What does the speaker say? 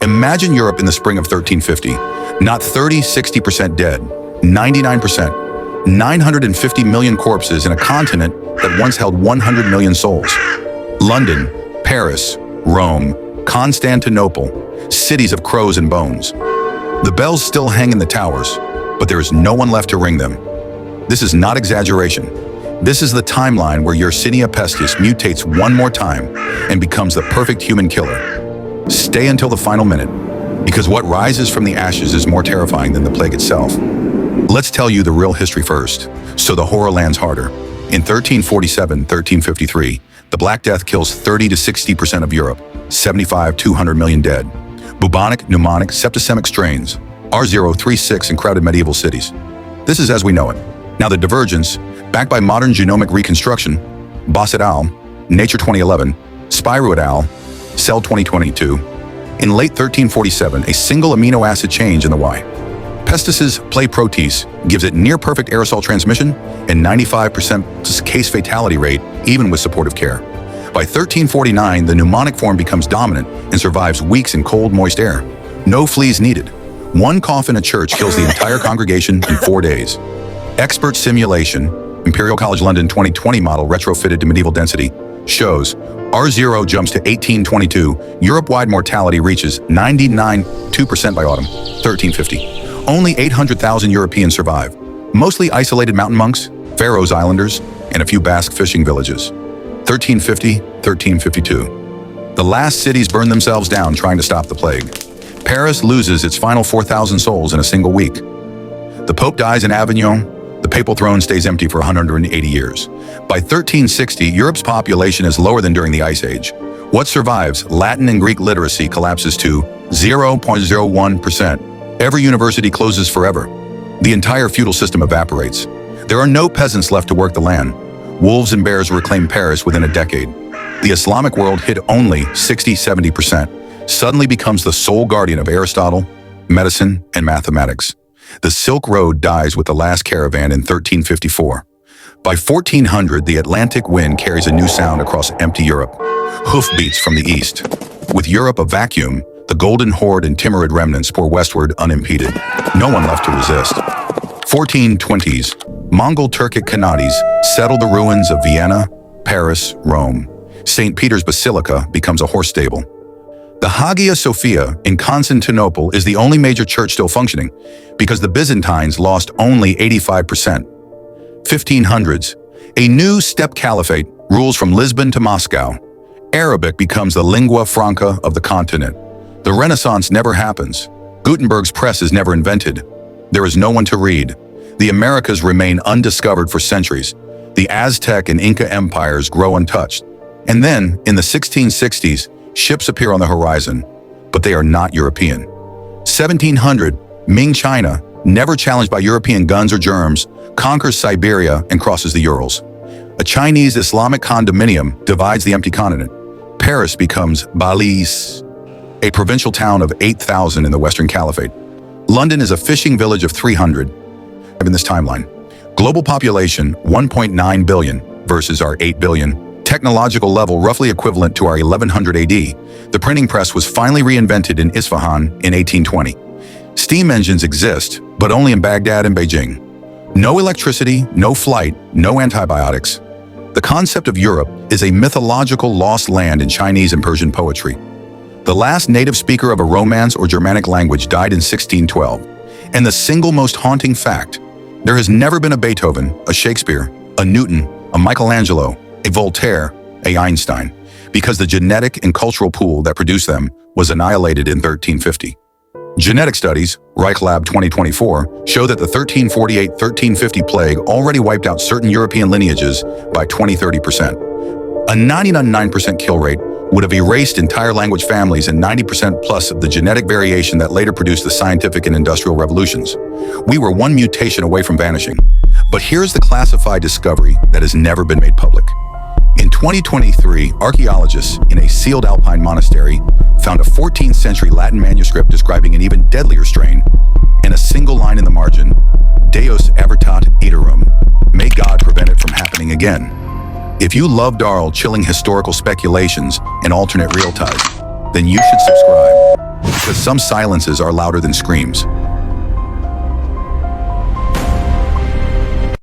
Imagine Europe in the spring of 1350. Not 30, 60% dead, 99%, 950 million corpses in a continent that once held 100 million souls. London, Paris, Rome, Constantinople, cities of crows and bones. The bells still hang in the towers, but there is no one left to ring them. This is not exaggeration. This is the timeline where Yersinia pestis mutates one more time and becomes the perfect human killer. Stay until the final minute, because what rises from the ashes is more terrifying than the plague itself. Let's tell you the real history first, so the horror lands harder. In 1347-1353, the Black Death kills 30 to 60% of Europe, 75-200 million dead. Bubonic, pneumonic, septicemic strains, R036 in crowded medieval cities. This is as we know it. Now the divergence, backed by modern genomic reconstruction, Boss et al., Nature 2011, Spirou et al., Cell 2022. In late 1347, a single amino acid change in the Y. Pestis's play protease gives it near-perfect aerosol transmission and 95% case fatality rate, even with supportive care. By 1349, the pneumonic form becomes dominant and survives weeks in cold, moist air. No fleas needed. One cough in a church kills the entire congregation in 4 days. Expert simulation, Imperial College London 2020 model retrofitted to medieval density, shows R0 jumps to 1822, Europe-wide mortality reaches 99.2% by autumn, 1350. Only 800,000 Europeans survive, mostly isolated mountain monks, Faroes Islanders, and a few Basque fishing villages. 1350, 1352. The last cities burn themselves down trying to stop the plague. Paris loses its final 4,000 souls in a single week. The Pope dies in Avignon. The papal throne stays empty for 180 years. By 1360, Europe's population is lower than during the Ice Age. What survives, Latin and Greek literacy, collapses to 0.01%. Every university closes forever. The entire feudal system evaporates. There are no peasants left to work the land. Wolves and bears reclaim Paris within a decade. The Islamic world, hit only 60-70%, suddenly becomes the sole guardian of Aristotle, medicine, and mathematics. The Silk Road dies with the last caravan in 1354. By 1400, the Atlantic wind carries a new sound across empty Europe. Hoofbeats from the east. With Europe a vacuum, the Golden Horde and Timurid remnants pour westward unimpeded. No one left to resist. 1420s, Mongol Turkic Khanats settle the ruins of Vienna, Paris, Rome. St. Peter's Basilica becomes a horse stable. The Hagia Sophia in Constantinople is the only major church still functioning because the Byzantines lost only 85%. 1500s, a new steppe caliphate rules from Lisbon to Moscow. Arabic becomes the lingua franca of the continent. The Renaissance never happens. Gutenberg's press is never invented. There is no one to read. The Americas remain undiscovered for centuries. The Aztec and Inca empires grow untouched. And then, in the 1660s, ships appear on the horizon, but they are not European. 1700, Ming China, never challenged by European guns or germs, conquers Siberia and crosses the Urals. A Chinese Islamic condominium divides the empty continent. Paris becomes Balis, a provincial town of 8,000 in the Western Caliphate. London is a fishing village of 300 in this timeline. Global population, 1.9 billion versus our 8 billion. Technological level roughly equivalent to our 1100 AD, the printing press was finally reinvented in Isfahan in 1820. Steam engines exist, but only in Baghdad and Beijing. No electricity, no flight, no antibiotics. The concept of Europe is a mythological lost land in Chinese and Persian poetry. The last native speaker of a Romance or Germanic language died in 1612. And the single most haunting fact, there has never been a Beethoven, a Shakespeare, a Newton, a Michelangelo, a Voltaire, a Einstein, because the genetic and cultural pool that produced them was annihilated in 1350. Genetic studies, Reich Lab 2024, show that the 1348-1350 plague already wiped out certain European lineages by 20-30%. A 99% kill rate would have erased entire language families and 90% plus of the genetic variation that later produced the scientific and industrial revolutions. We were one mutation away from vanishing. But here's the classified discovery that has never been made public. In 2023, archaeologists in a sealed alpine monastery found a 14th century Latin manuscript describing an even deadlier strain, and a single line in the margin, Deus avertat iterum, may God prevent it from happening again. If you loved our chilling historical speculations and alternate real ties, then you should subscribe. Because some silences are louder than screams.